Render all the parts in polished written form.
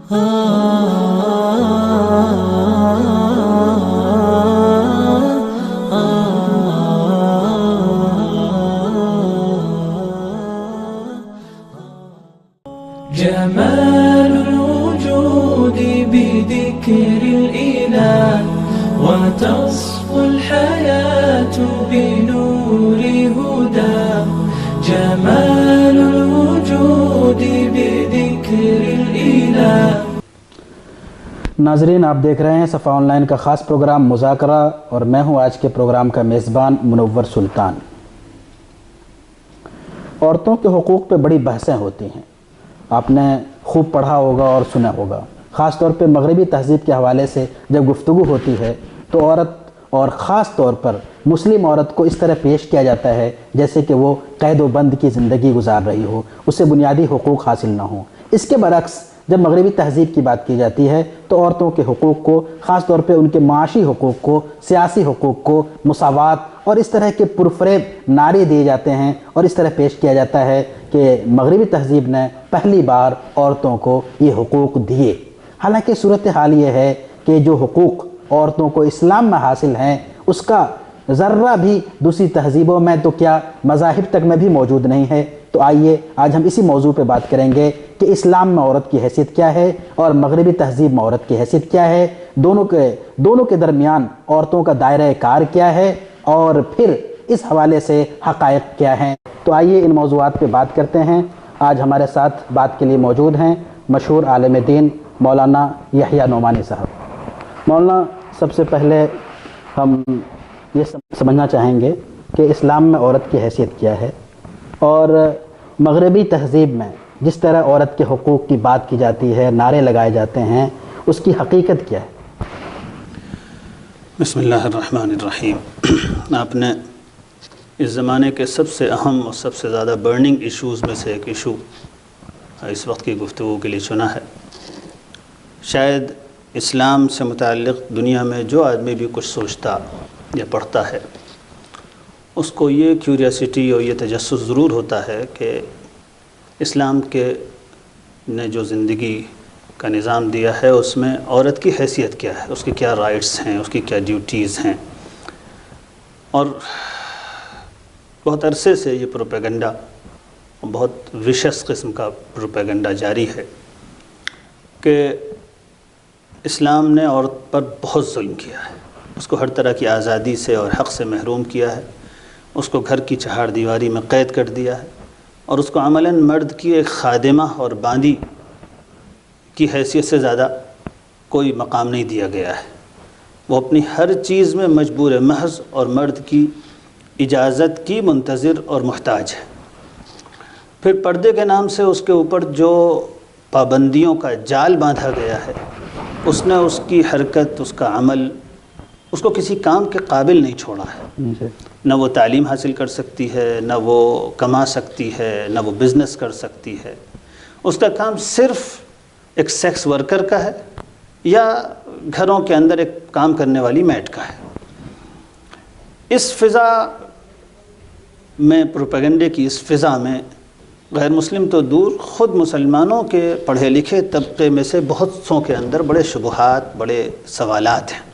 جمال الوجود بذكر الإله وتصفو الحياة بنور هداه. جمال الوجود بذكر الإله. ناظرین، آپ دیکھ رہے ہیں صفا آن لائن کا خاص پروگرام مذاکرہ، اور میں ہوں آج کے پروگرام کا میزبان منور سلطان. عورتوں کے حقوق پہ بڑی بحثیں ہوتی ہیں، آپ نے خوب پڑھا ہوگا اور سنا ہوگا. خاص طور پہ مغربی تہذیب کے حوالے سے جب گفتگو ہوتی ہے تو عورت، اور خاص طور پر مسلم عورت کو اس طرح پیش کیا جاتا ہے جیسے کہ وہ قید و بند کی زندگی گزار رہی ہو، اسے بنیادی حقوق حاصل نہ ہوں. اس کے برعکس جب مغربی تہذیب کی بات کی جاتی ہے تو عورتوں کے حقوق کو، خاص طور پہ ان کے معاشی حقوق کو، سیاسی حقوق کو، مساوات اور اس طرح کے پرفریب نعرے دیے جاتے ہیں، اور اس طرح پیش کیا جاتا ہے کہ مغربی تہذیب نے پہلی بار عورتوں کو یہ حقوق دیے. حالانکہ صورتحال یہ ہے کہ جو حقوق عورتوں کو اسلام میں حاصل ہیں اس کا ذرہ بھی دوسری تہذیبوں میں تو کیا مذاہب تک میں بھی موجود نہیں ہے. تو آئیے آج ہم اسی موضوع پہ بات کریں گے کہ اسلام میں عورت کی حیثیت کیا ہے اور مغربی تہذیب میں عورت کی حیثیت کیا ہے، دونوں کے درمیان عورتوں کا دائرہ کار کیا ہے، اور پھر اس حوالے سے حقائق کیا ہیں. تو آئیے ان موضوعات پہ بات کرتے ہیں. آج ہمارے ساتھ بات کے لیے موجود ہیں مشہور عالم دین مولانا یحییٰ نعمانی صاحب. مولانا، سب سے پہلے ہم یہ سمجھنا چاہیں گے کہ اسلام میں عورت کی حیثیت کیا ہے، اور مغربی تہذیب میں جس طرح عورت کے حقوق کی بات کی جاتی ہے، نعرے لگائے جاتے ہیں، اس کی حقیقت کیا ہے؟ بسم اللہ الرحمن الرحیم. آپ نے اس زمانے کے سب سے اہم اور سب سے زیادہ برننگ ایشوز میں سے ایک ایشو اس وقت کی گفتگو کے لیے چنا ہے. شاید اسلام سے متعلق دنیا میں جو آدمی بھی کچھ سوچتا یا پڑھتا ہے اس کو یہ کیوریاسٹی اور یہ تجسس ضرور ہوتا ہے کہ اسلام نے جو زندگی کا نظام دیا ہے اس میں عورت کی حیثیت کیا ہے، اس کی کیا رائٹس ہیں، اس کی کیا ڈیوٹیز ہیں. اور بہت عرصے سے یہ پروپیگنڈا، بہت وشس قسم کا پروپیگنڈا جاری ہے کہ اسلام نے عورت پر بہت ظلم کیا ہے، اس کو ہر طرح کی آزادی سے اور حق سے محروم کیا ہے، اس کو گھر کی چہار دیواری میں قید کر دیا ہے، اور اس کو عملاً مرد کی ایک خادمہ اور باندی کی حیثیت سے زیادہ کوئی مقام نہیں دیا گیا ہے. وہ اپنی ہر چیز میں مجبور محض اور مرد کی اجازت کی منتظر اور محتاج ہے. پھر پردے کے نام سے اس کے اوپر جو پابندیوں کا جال باندھا گیا ہے، اس نے اس کی حرکت، اس کا عمل، اس کو کسی کام کے قابل نہیں چھوڑا ہے. نہ وہ تعلیم حاصل کر سکتی ہے، نہ وہ کما سکتی ہے، نہ وہ بزنس کر سکتی ہے. اس کا کام صرف ایک سیکس ورکر کا ہے یا گھروں کے اندر ایک کام کرنے والی میڈ کا ہے. اس فضا میں، پروپیگنڈے کی اس فضا میں، غیر مسلم تو دور، خود مسلمانوں کے پڑھے لکھے طبقے میں سے بہت سوں کے اندر بڑے شبہات، بڑے سوالات ہیں.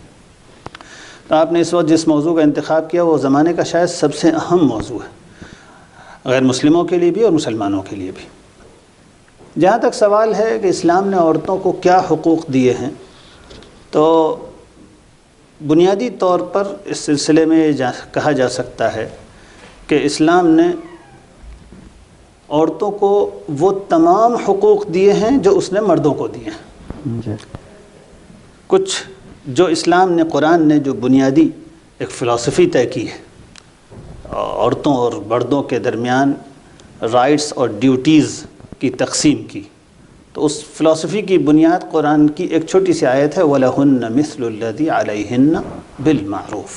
تو آپ نے اس وقت جس موضوع کا انتخاب کیا وہ زمانے کا شاید سب سے اہم موضوع ہے، غیر مسلموں کے لیے بھی اور مسلمانوں کے لیے بھی. جہاں تک سوال ہے کہ اسلام نے عورتوں کو کیا حقوق دیے ہیں، تو بنیادی طور پر اس سلسلے میں کہا جا سکتا ہے کہ اسلام نے عورتوں کو وہ تمام حقوق دیے ہیں جو اس نے مردوں کو دیے ہیں. کچھ جو اسلام نے، قرآن نے جو بنیادی ایک فلسفی طے کی ہے عورتوں اور مردوں کے درمیان رائٹس اور ڈیوٹیز کی تقسیم کی، تو اس فلسفی کی بنیاد قرآن کی ایک چھوٹی سی آیت ہے وَلَهُنَّ مِثْلُ الَّذِي عَلَيْهِنَّ بِالْمَعْرُوفِ.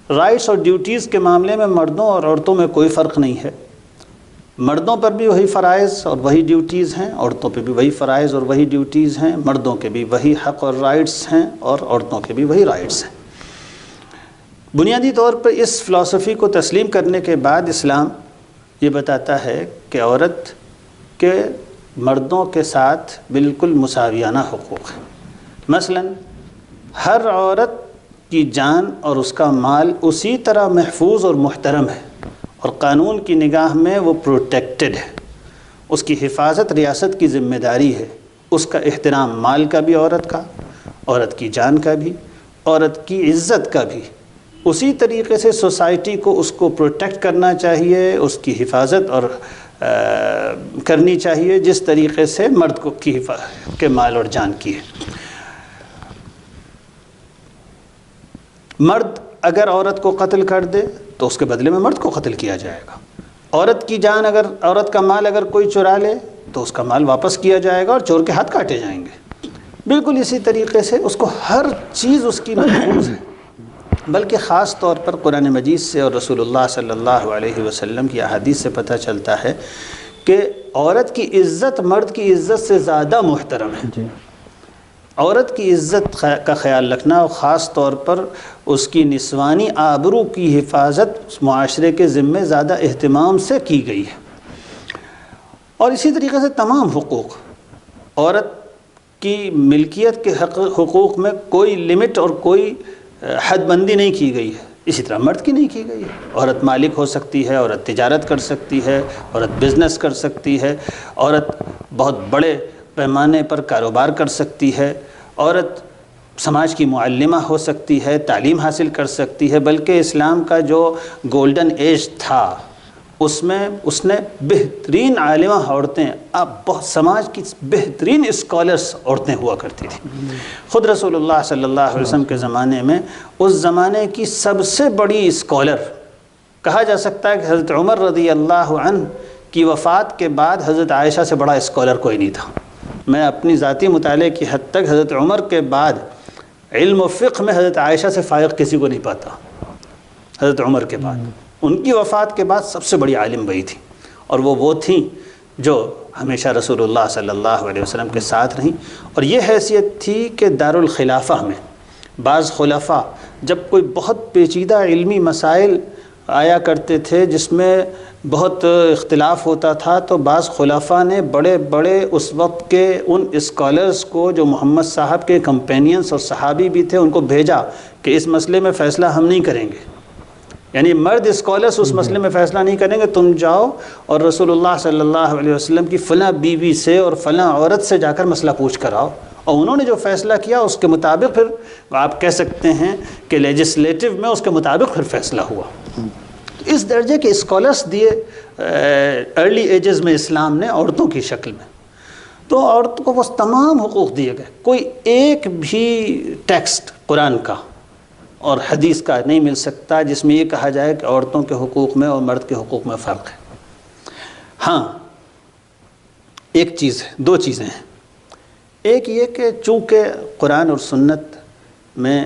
رائٹس اور ڈیوٹیز کے معاملے میں مردوں اور عورتوں میں کوئی فرق نہیں ہے. مردوں پر بھی وہی فرائض اور وہی ڈیوٹیز ہیں، عورتوں پہ بھی وہی فرائض اور وہی ڈیوٹیز ہیں. مردوں کے بھی وہی حق اور رائٹس ہیں اور عورتوں کے بھی وہی رائٹس ہیں. بنیادی طور پر اس فلسفی کو تسلیم کرنے کے بعد اسلام یہ بتاتا ہے کہ عورت کے مردوں کے ساتھ بالکل مساویانہ حقوق ہیں۔ مثلا ہر عورت کی جان اور اس کا مال اسی طرح محفوظ اور محترم ہے، اور قانون کی نگاہ میں وہ پروٹیکٹڈ ہے، اس کی حفاظت ریاست کی ذمہ داری ہے، اس کا احترام مال کا بھی، عورت کی جان کا بھی، عورت کی عزت کا بھی۔ اسی طریقے سے سوسائٹی کو اس کو پروٹیکٹ کرنا چاہیے، اس کی حفاظت اور کرنی چاہیے جس طریقے سے مرد کو کی حفاظت کے مال اور جان کی ہے۔ مرد اگر عورت کو قتل کر دے تو اس کے بدلے میں مرد کو قتل کیا جائے گا۔ عورت کی جان عورت کا مال اگر کوئی چرا لے تو اس کا مال واپس کیا جائے گا اور چور کے ہاتھ کاٹے جائیں گے۔ بالکل اسی طریقے سے اس کو ہر چیز اس کی محفوظ ہے، بلکہ خاص طور پر قرآن مجید سے اور رسول اللہ صلی اللہ علیہ وسلم کی احادیث سے پتہ چلتا ہے کہ عورت کی عزت مرد کی عزت سے زیادہ محترم ہے۔ عورت کی عزت کا خیال رکھنا اور خاص طور پر اس کی نسوانی آبرو کی حفاظت معاشرے کے ذمے زیادہ اہتمام سے کی گئی ہے۔ اور اسی طریقے سے تمام حقوق، عورت کی ملکیت کے حقوق میں کوئی لمٹ اور کوئی حد بندی نہیں کی گئی ہے، اسی طرح مرد کی نہیں کی گئی ہے۔ عورت مالک ہو سکتی ہے، عورت تجارت کر سکتی ہے، عورت بزنس کر سکتی ہے، عورت بہت بڑے پیمانے پر کاروبار کر سکتی ہے، عورت سماج کی معلمہ ہو سکتی ہے، تعلیم حاصل کر سکتی ہے۔ بلکہ اسلام کا جو گولڈن ایج تھا اس میں اس نے بہترین عالمہ عورتیں، اب بہت سماج کی بہترین اسکالرس عورتیں ہوا کرتی تھیں۔ خود رسول اللہ صلی اللہ علیہ وسلم کے زمانے میں اس زمانے کی سب سے بڑی اسکالر کہا جا سکتا ہے کہ حضرت عمر رضی اللہ عنہ کی وفات کے بعد حضرت عائشہ سے بڑا اسکالر کوئی نہیں تھا۔ میں اپنی ذاتی مطالعے کی حد تک حضرت عمر کے بعد علم و فقہ میں حضرت عائشہ سے فائق کسی کو نہیں پاتا۔ حضرت عمر کے بعد، ان کی وفات کے بعد سب سے بڑی عالم وہی تھی، اور وہ تھیں جو ہمیشہ رسول اللہ صلی اللہ علیہ وسلم کے ساتھ رہیں۔ اور یہ حیثیت تھی کہ دارالخلافہ میں بعض خلفاء جب کوئی بہت پیچیدہ علمی مسائل آیا کرتے تھے جس میں بہت اختلاف ہوتا تھا، تو بعض خلفاء نے بڑے بڑے اس وقت کے ان اسکالرز کو جو محمد صاحب کے کمپینینز اور صحابی بھی تھے ان کو بھیجا کہ اس مسئلے میں فیصلہ ہم نہیں کریں گے، یعنی مرد اسکالرز اس مسئلے میں فیصلہ نہیں کریں گے، تم جاؤ اور رسول اللہ صلی اللہ علیہ وسلم کی فلاں بیوی سے اور فلاں عورت سے جا کر مسئلہ پوچھ کر آؤ۔ اور انہوں نے جو فیصلہ کیا اس کے مطابق پھر آپ کہہ سکتے ہیں کہ لیجسلیٹو میں اس کے مطابق پھر فیصلہ ہوا۔ اس درجے کے اسکالرس دیے ارلی ایجز میں اسلام نے عورتوں کی شکل میں، تو عورتوں کو وہ تمام حقوق دیے گئے۔ کوئی ایک بھی ٹیکسٹ قرآن کا اور حدیث کا نہیں مل سکتا جس میں یہ کہا جائے کہ عورتوں کے حقوق میں اور مرد کے حقوق میں فرق ہے۔ ہاں ایک چیز ہے، دو چیزیں ہیں۔ ایک یہ کہ چونکہ قرآن اور سنت میں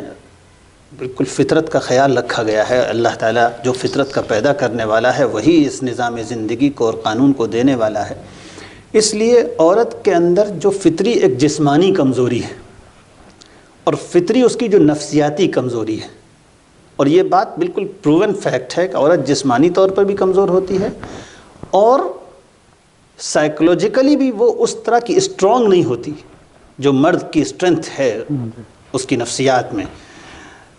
بالکل فطرت کا خیال رکھا گیا ہے، اللہ تعالیٰ جو فطرت کا پیدا کرنے والا ہے وہی اس نظام زندگی کو اور قانون کو دینے والا ہے، اس لیے عورت کے اندر جو فطری ایک جسمانی کمزوری ہے اور فطری اس کی جو نفسیاتی کمزوری ہے، اور یہ بات بالکل پروون فیکٹ ہے کہ عورت جسمانی طور پر بھی کمزور ہوتی ہے اور سائیکولوجیکلی بھی وہ اس طرح کی اسٹرانگ نہیں ہوتی جو مرد کی اسٹرینتھ ہے اس کی نفسیات میں۔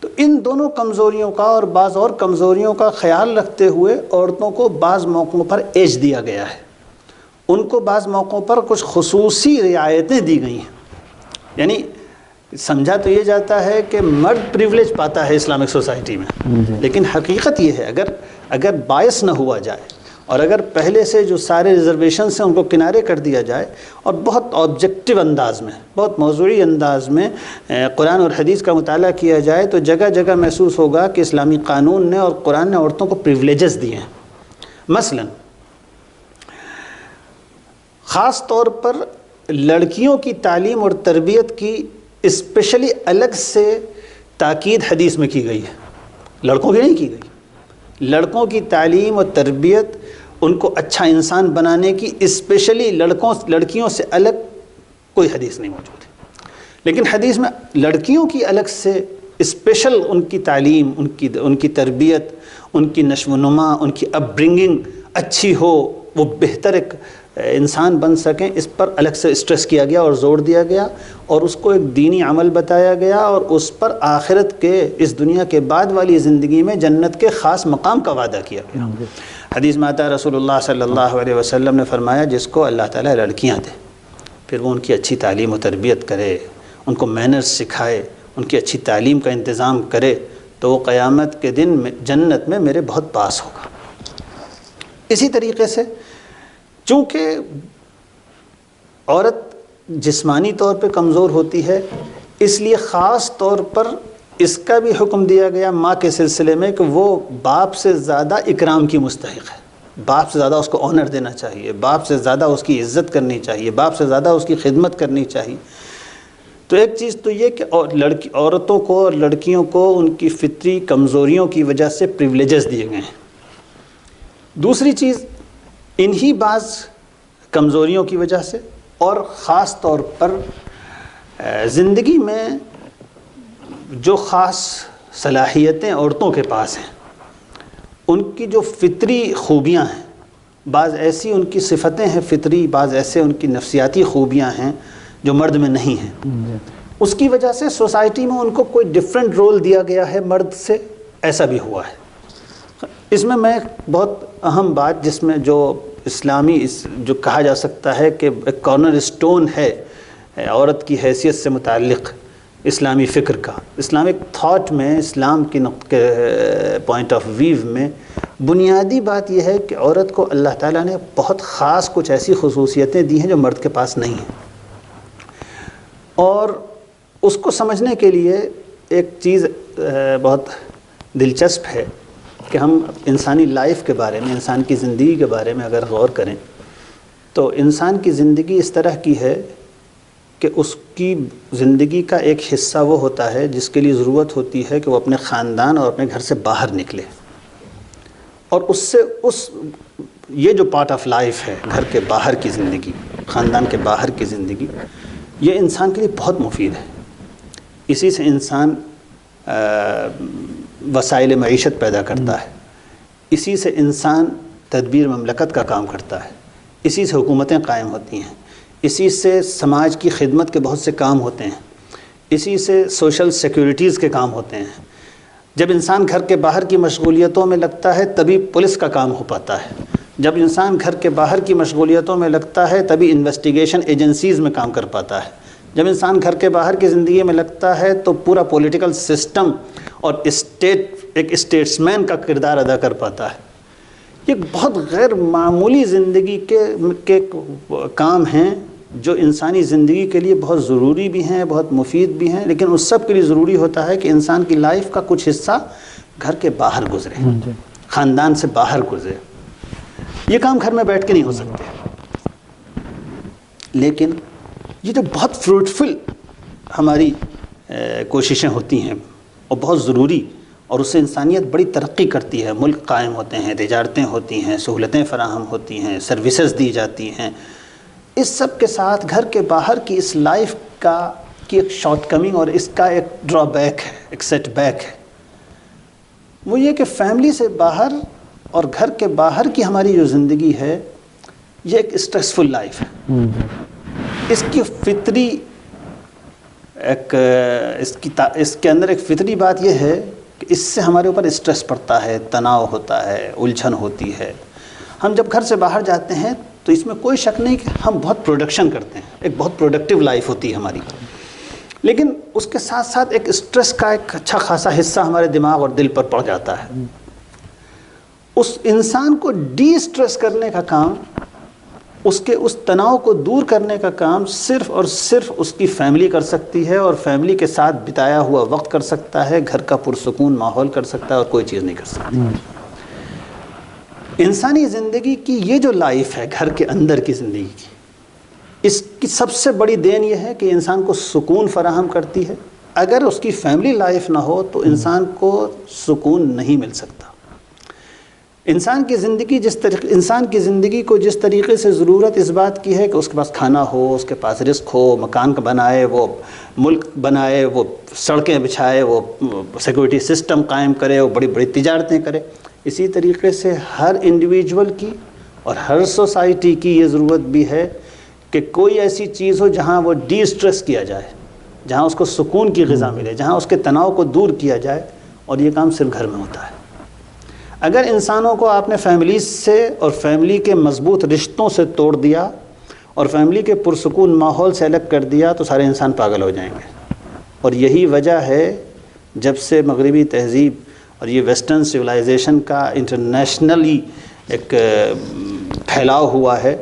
تو ان دونوں کمزوریوں کا اور بعض اور کمزوریوں کا خیال رکھتے ہوئے عورتوں کو بعض موقعوں پر ایج دیا گیا ہے، ان کو بعض موقعوں پر کچھ خصوصی رعایتیں دی گئی ہیں۔ یعنی سمجھا تو یہ جاتا ہے کہ مرد پریولیج پاتا ہے اسلامک سوسائٹی میں، لیکن حقیقت یہ ہے اگر باعث نہ ہوا جائے اور اگر پہلے سے جو سارے ریزرویشنز ہیں ان کو کنارے کر دیا جائے اور بہت آبجیکٹیو انداز میں، بہت موضوعی انداز میں قرآن اور حدیث کا مطالعہ کیا جائے تو جگہ جگہ محسوس ہوگا کہ اسلامی قانون نے اور قرآن نے عورتوں کو پریولیجز دیے ہیں۔ مثلا خاص طور پر لڑکیوں کی تعلیم اور تربیت کی اسپیشلی الگ سے تاکید حدیث میں کی گئی ہے، لڑکوں کی نہیں کی گئی۔ لڑکوں کی تعلیم اور تربیت، ان کو اچھا انسان بنانے کی اسپیشلی لڑکیوں سے الگ کوئی حدیث نہیں موجود ہے، لیکن حدیث میں لڑکیوں کی الگ سے اسپیشل ان کی تعلیم، ان کی تربیت، ان کی نشو و نما، ان کی اپ برنگنگ اچھی ہو، وہ بہتر ایک انسان بن سکیں اس پر الگ سے اسٹریس کیا گیا اور زور دیا گیا، اور اس کو ایک دینی عمل بتایا گیا، اور اس پر آخرت کے اس دنیا کے بعد والی زندگی میں جنت کے خاص مقام کا وعدہ کیا گیا۔ حدیث میں آتا ہے رسول اللہ صلی اللہ علیہ وسلم نے فرمایا جس کو اللہ تعالیٰ لڑکیاں دے، پھر وہ ان کی اچھی تعلیم و تربیت کرے، ان کو مینرز سکھائے، ان کی اچھی تعلیم کا انتظام کرے، تو وہ قیامت کے دن میں جنت میں میرے بہت پاس ہوگا۔ اسی طریقے سے چونکہ عورت جسمانی طور پہ کمزور ہوتی ہے، اس لیے خاص طور پر اس کا بھی حکم دیا گیا ماں کے سلسلے میں کہ وہ باپ سے زیادہ اکرام کی مستحق ہے، باپ سے زیادہ اس کو آنر دینا چاہیے، باپ سے زیادہ اس کی عزت کرنی چاہیے، باپ سے زیادہ اس کی خدمت کرنی چاہیے۔ تو ایک چیز تو یہ کہ عورتوں کو اور لڑکیوں کو ان کی فطری کمزوریوں کی وجہ سے پریولیجز دیے گئے ہیں۔ دوسری چیز انہی بعض کمزوریوں کی وجہ سے اور خاص طور پر زندگی میں جو خاص صلاحیتیں عورتوں کے پاس ہیں، ان کی جو فطری خوبیاں ہیں، بعض ایسی ان کی صفتیں ہیں فطری، بعض ایسے ان کی نفسیاتی خوبیاں ہیں جو مرد میں نہیں ہیں، اس کی وجہ سے سوسائٹی میں ان کو کوئی ڈیفرنٹ رول دیا گیا ہے مرد سے، ایسا بھی ہوا ہے۔ اس میں بہت اہم بات جس میں جو اسلامی جو کہا جا سکتا ہے کہ ایک کارنر اسٹون ہے عورت کی حیثیت سے متعلق اسلامی فکر کا، اسلامک تھاٹ میں، اسلام کی پوائنٹ آف ویو میں بنیادی بات یہ ہے کہ عورت کو اللہ تعالیٰ نے بہت خاص کچھ ایسی خصوصیتیں دی ہیں جو مرد کے پاس نہیں ہیں، اور اس کو سمجھنے کے لیے ایک چیز بہت دلچسپ ہے کہ ہم انسانی لائف کے بارے میں، انسان کی زندگی کے بارے میں اگر غور کریں تو انسان کی زندگی اس طرح کی ہے کہ اس کی زندگی کا ایک حصہ وہ ہوتا ہے جس کے لیے ضرورت ہوتی ہے کہ وہ اپنے خاندان اور اپنے گھر سے باہر نکلے، اور یہ جو پارٹ آف لائف ہے گھر کے باہر کی زندگی، خاندان کے باہر کی زندگی، یہ انسان کے لیے بہت مفید ہے۔ اسی سے انسان وسائل معیشت پیدا کرتا ہے، اسی سے انسان تدبیر مملکت کا کام کرتا ہے، اسی سے حکومتیں قائم ہوتی ہیں، اسی سے سماج کی خدمت کے بہت سے کام ہوتے ہیں، اسی سے سوشل سیکیورٹیز کے کام ہوتے ہیں۔ جب انسان گھر کے باہر کی مشغولیتوں میں لگتا ہے تبھی پولیس کا کام ہو پاتا ہے، جب انسان گھر کے باہر کی مشغولیتوں میں لگتا ہے تبھی انویسٹیگیشن ایجنسیز میں کام کر پاتا ہے، جب انسان گھر کے باہر کی زندگی میں لگتا ہے تو پورا پولیٹیکل سسٹم اور ایک اسٹیٹس مین کا کردار ادا کر پاتا ہے۔ یہ بہت غیر معمولی زندگی کے کام ہیں جو انسانی زندگی کے لیے بہت ضروری بھی ہیں، بہت مفید بھی ہیں، لیکن اس سب کے لیے ضروری ہوتا ہے کہ انسان کی لائف کا کچھ حصہ گھر کے باہر گزرے، خاندان سے باہر گزرے۔ یہ کام گھر میں بیٹھ کے نہیں ہو سکتے، لیکن یہ جو بہت فروٹفل ہماری کوششیں ہوتی ہیں اور بہت ضروری، اور اس سے انسانیت بڑی ترقی کرتی ہے، ملک قائم ہوتے ہیں، تجارتیں ہوتی ہیں، سہولتیں فراہم ہوتی ہیں، سروسز دی جاتی ہیں، اس سب کے ساتھ گھر کے باہر کی اس لائف کی ایک شارٹ کمنگ اور اس کا ایک ڈرا بیک ہے، ایک سیٹ بیک ہے، وہ یہ کہ فیملی سے باہر اور گھر کے باہر کی ہماری جو زندگی ہے یہ ایک اسٹریسفل لائف ہے۔ اس کی فطری اس کے اندر ایک فطری بات یہ ہے کہ اس سے ہمارے اوپر اسٹریس پڑتا ہے، تناؤ ہوتا ہے، الجھن ہوتی ہے۔ ہم جب گھر سے باہر جاتے ہیں تو اس میں کوئی شک نہیں کہ ہم بہت پروڈکشن کرتے ہیں، ایک بہت پروڈکٹیو لائف ہوتی ہے ہماری، لیکن اس کے ساتھ ساتھ ایک اسٹریس کا ایک اچھا خاصا حصہ ہمارے دماغ اور دل پر پڑ جاتا ہے۔ اس انسان کو ڈی اسٹریس کرنے کا کام، اس تناؤ کو دور کرنے کا کام صرف اور صرف اس کی فیملی کر سکتی ہے، اور فیملی کے ساتھ بتایا ہوا وقت کر سکتا ہے، گھر کا پرسکون ماحول کر سکتا ہے، اور کوئی چیز نہیں کر سکتی۔ انسانی زندگی کی یہ جو لائف ہے گھر کے اندر کی زندگی کی، اس کی سب سے بڑی دین یہ ہے کہ انسان کو سکون فراہم کرتی ہے۔ اگر اس کی فیملی لائف نہ ہو تو انسان کو سکون نہیں مل سکتا۔ انسان کی زندگی کو جس طریقے سے ضرورت اس بات کی ہے کہ اس کے پاس کھانا ہو، اس کے پاس رزق ہو، مکان بنائے، وہ ملک بنائے، وہ سڑکیں بچھائے، وہ سیکورٹی سسٹم قائم کرے، وہ بڑی بڑی تجارتیں کرے، اسی طریقے سے ہر انڈیویجول کی اور ہر سوسائٹی کی یہ ضرورت بھی ہے کہ کوئی ایسی چیز ہو جہاں وہ ڈی اسٹریس کیا جائے، جہاں اس کو سکون کی غذا ملے، جہاں اس کے تناؤ کو دور کیا جائے، اور یہ کام صرف گھر میں ہوتا ہے۔ اگر انسانوں کو آپ نے فیملی سے اور فیملی کے مضبوط رشتوں سے توڑ دیا اور فیملی کے پرسکون ماحول سے الگ کر دیا تو سارے انسان پاگل ہو جائیں گے۔ اور یہی وجہ ہے جب سے مغربی تہذیب اور یہ ویسٹرن سویلائزیشن کا انٹرنیشنلی ایک پھیلاؤ ہوا ہے،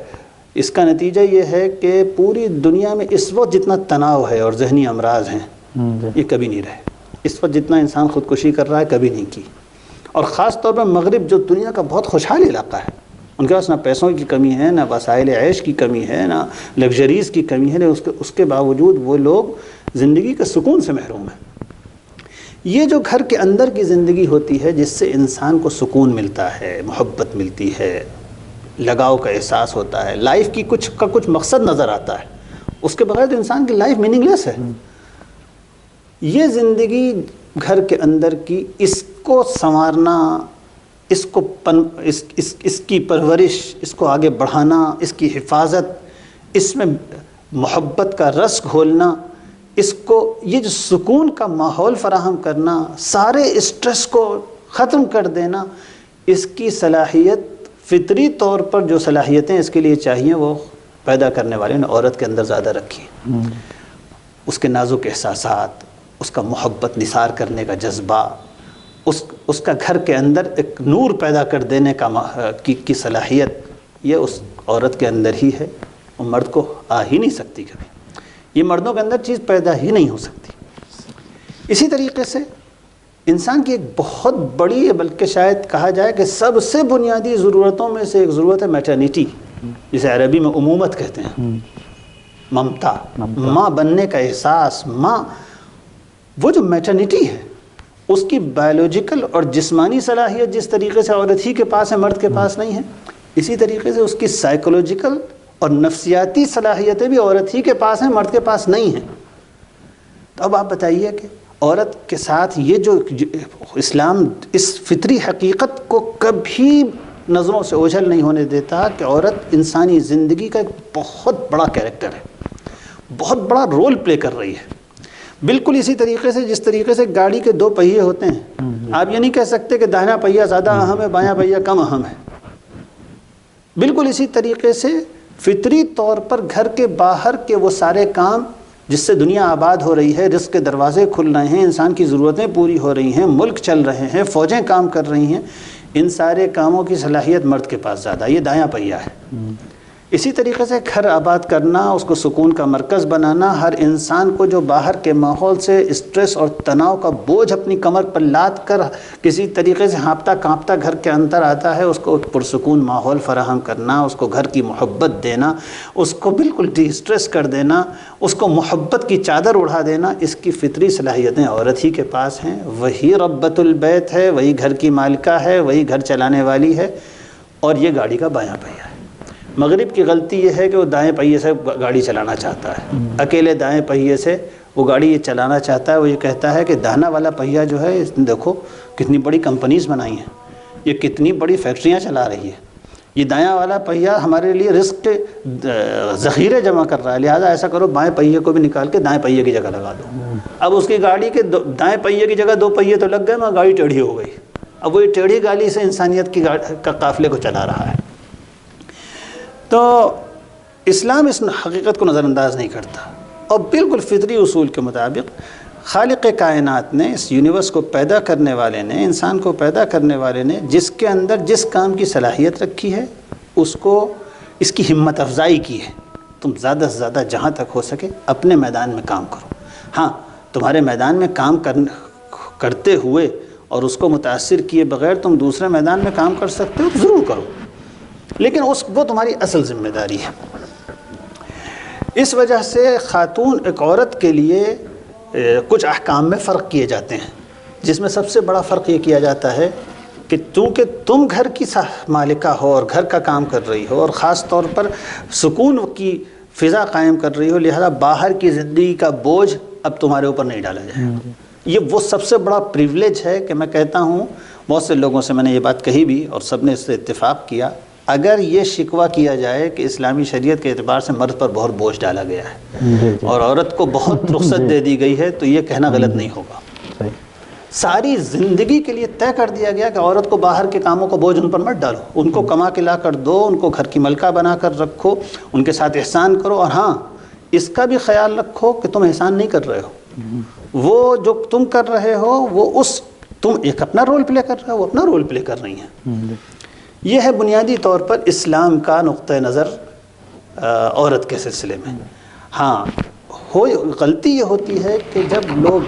اس کا نتیجہ یہ ہے کہ پوری دنیا میں اس وقت جتنا تناؤ ہے اور ذہنی امراض ہیں یہ کبھی نہیں رہے۔ اس وقت جتنا انسان خودکشی کر رہا ہے کبھی نہیں کی۔ اور خاص طور پر مغرب جو دنیا کا بہت خوشحال علاقہ ہے، ان کے پاس نہ پیسوں کی کمی ہے، نہ وسائل عیش کی کمی ہے، نہ لگژریز کی کمی ہے، اس کے باوجود وہ لوگ زندگی کے سکون سے محروم ہیں۔ یہ جو گھر کے اندر کی زندگی ہوتی ہے جس سے انسان کو سکون ملتا ہے، محبت ملتی ہے، لگاؤ کا احساس ہوتا ہے، لائف کی کچھ مقصد نظر آتا ہے، اس کے بغیر تو انسان کی لائف میننگ لیس ہے۔ یہ زندگی گھر کے اندر کی، اس کو سنوارنا، اس کی پرورش، اس کو آگے بڑھانا، اس کی حفاظت، اس میں محبت کا رس گھولنا، اس کو یہ جو سکون کا ماحول فراہم کرنا، سارے اسٹریس کو ختم کر دینا، اس کی صلاحیت فطری طور پر جو صلاحیتیں اس کے لیے چاہیے وہ پیدا کرنے والے نے عورت کے اندر زیادہ رکھی۔ اس کے نازک احساسات، اس کا محبت نثار کرنے کا جذبہ، اس کا گھر کے اندر ایک نور پیدا کر دینے کی صلاحیت، یہ اس عورت کے اندر ہی ہے، وہ مرد کو آ ہی نہیں سکتی کبھی۔ یہ مردوں کے اندر چیز پیدا ہی نہیں ہو سکتی۔ اسی طریقے سے انسان کی ایک بہت بڑی، بلکہ شاید کہا جائے کہ سب سے بنیادی ضرورتوں میں سے ایک ضرورت ہے میٹرنیٹی، جسے عربی میں امومت کہتے ہیں، ممتا، ماں بننے کا احساس۔ ماں، وہ جو میٹرنیٹی ہے اس کی بایولوجیکل اور جسمانی صلاحیت جس طریقے سے عورت ہی کے پاس ہے، مرد کے پاس نہیں ہے، اسی طریقے سے اس کی سائیکولوجیکل اور نفسیاتی صلاحیتیں بھی عورت ہی کے پاس ہیں، مرد کے پاس نہیں ہیں۔ تو اب آپ بتائیے کہ عورت کے ساتھ یہ جو اسلام اس فطری حقیقت کو کبھی نظروں سے اوجھل نہیں ہونے دیتا کہ عورت انسانی زندگی کا ایک بہت بڑا کیریکٹر ہے، بہت بڑا رول پلے کر رہی ہے۔ بالکل اسی طریقے سے جس طریقے سے گاڑی کے دو پہیے ہوتے ہیں، آپ یہ نہیں کہہ سکتے کہ داہنا پہیہ زیادہ اہم ہے، بایاں پہیہ کم اہم ہے۔ بالکل اسی طریقے سے فطری طور پر گھر کے باہر کے وہ سارے کام جس سے دنیا آباد ہو رہی ہے، رزق کے دروازے کھل رہے ہیں، انسان کی ضرورتیں پوری ہو رہی ہیں، ملک چل رہے ہیں، فوجیں کام کر رہی ہیں، ان سارے کاموں کی صلاحیت مرد کے پاس زیادہ، یہ دایاں پہیہ ہے۔ اسی طریقے سے گھر آباد کرنا، اس کو سکون کا مرکز بنانا، ہر انسان کو جو باہر کے ماحول سے اسٹریس اور تناؤ کا بوجھ اپنی کمر پر لاد کر کسی طریقے سے ہانپتا کانپتا گھر کے اندر آتا ہے، اس کو پرسکون ماحول فراہم کرنا، اس کو گھر کی محبت دینا، اس کو بالکل ڈی اسٹریس کر دینا، اس کو محبت کی چادر اڑا دینا، اس کی فطری صلاحیتیں عورت ہی کے پاس ہیں۔ وہی ربۃ البیت ہے، وہی گھر کی مالکہ ہے، وہی گھر چلانے والی ہے، اور یہ گاڑی کا بایاں پہیہ ہے۔ مغرب کی غلطی یہ ہے کہ وہ دائیں پہیے سے گاڑی چلانا چاہتا ہے، اکیلے دائیں پہیے سے وہ گاڑی یہ چلانا چاہتا ہے۔ وہ یہ کہتا ہے کہ داہنا والا پہیہ جو ہے، دیکھو کتنی بڑی کمپنیز بنائی ہیں، یہ کتنی بڑی فیکٹریاں چلا رہی ہے، یہ دایاں والا پہیہ ہمارے لیے رزق کے ذخیرے جمع کر رہا ہے، لہٰذا ایسا کرو بائیں پہیے کو بھی نکال کے دائیں پہیے کی جگہ لگا دو۔ اب اس کی گاڑی کے دائیں پہیے کی جگہ دو پہیے تو لگ گئے، مگر گاڑی ٹیڑھی ہو گئی۔ اب وہ ٹیڑھی گاڑی سے انسانیت کی قافلے کو چلا رہا ہے۔ تو اسلام اس حقیقت کو نظر انداز نہیں کرتا، اور بالکل فطری اصول کے مطابق خالق کائنات نے، اس یونیورس کو پیدا کرنے والے نے، انسان کو پیدا کرنے والے نے جس کے اندر جس کام کی صلاحیت رکھی ہے اس کو، اس کی ہمت افزائی کی ہے۔ تم زیادہ سے زیادہ جہاں تک ہو سکے اپنے میدان میں کام کرو۔ ہاں، تمہارے میدان میں کام کرتے ہوئے اور اس کو متاثر کیے بغیر تم دوسرے میدان میں کام کر سکتے ہو تو ضرور کرو، لیکن وہ تمہاری اصل ذمہ داری ہے۔ اس وجہ سے خاتون ایک عورت کے لیے کچھ احکام میں فرق کیے جاتے ہیں، جس میں سب سے بڑا فرق یہ کیا جاتا ہے کہ چونکہ تم گھر کی مالکہ ہو اور گھر کا کام کر رہی ہو اور خاص طور پر سکون کی فضا قائم کر رہی ہو، لہذا باہر کی زندگی کا بوجھ اب تمہارے اوپر نہیں ڈالا جائے گا۔ یہ وہ سب سے بڑا پریولیج ہے کہ میں کہتا ہوں، بہت سے لوگوں سے میں نے یہ بات کہی بھی اور سب نے اس سے اتفاق کیا، اگر یہ شکوہ کیا جائے کہ اسلامی شریعت کے اعتبار سے مرد پر بہت بوجھ ڈالا گیا ہے اور عورت کو بہت رخصت دے دی گئی ہے، تو یہ کہنا غلط نہیں ہوگا۔ ساری زندگی کے لیے طے کر دیا گیا کہ عورت کو باہر کے کاموں کو بوجھ ان پر مت ڈالو، ان کو کما کے لا کر دو، ان کو گھر کی ملکہ بنا کر رکھو، ان کے ساتھ احسان کرو، اور ہاں اس کا بھی خیال رکھو کہ تم احسان نہیں کر رہے ہو، وہ جو تم کر رہے ہو وہ تم ایک اپنا رول پلے کر رہے ہو، وہ اپنا رول پلے کر رہی ہیں۔ یہ ہے بنیادی طور پر اسلام کا نقطہ نظر عورت کے سلسلے میں۔ ہاں غلطی یہ ہوتی ہے کہ جب لوگ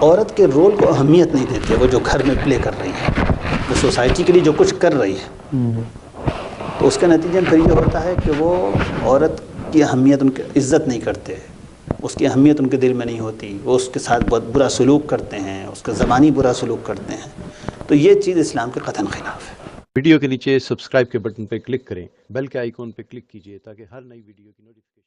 عورت کے رول کو اہمیت نہیں دیتے، وہ جو گھر میں پلے کر رہی ہے، وہ سوسائٹی کے لیے جو کچھ کر رہی ہے، تو اس کا نتیجہ پھر یہ ہوتا ہے کہ وہ عورت کی اہمیت، ان کی عزت نہیں کرتے، اس کی اہمیت ان کے دل میں نہیں ہوتی، وہ اس کے ساتھ بہت برا سلوک کرتے ہیں، اس کا زبانی برا سلوک کرتے ہیں۔ تو یہ چیز اسلام کے قطعاً خلاف ہے۔ ویڈیو کے نیچے سبسکرائب کے بٹن پہ کلک کریں، بیل کے آئیکن پہ کلک کیجئے تاکہ ہر نئی ویڈیو کی نوٹیفیکیشن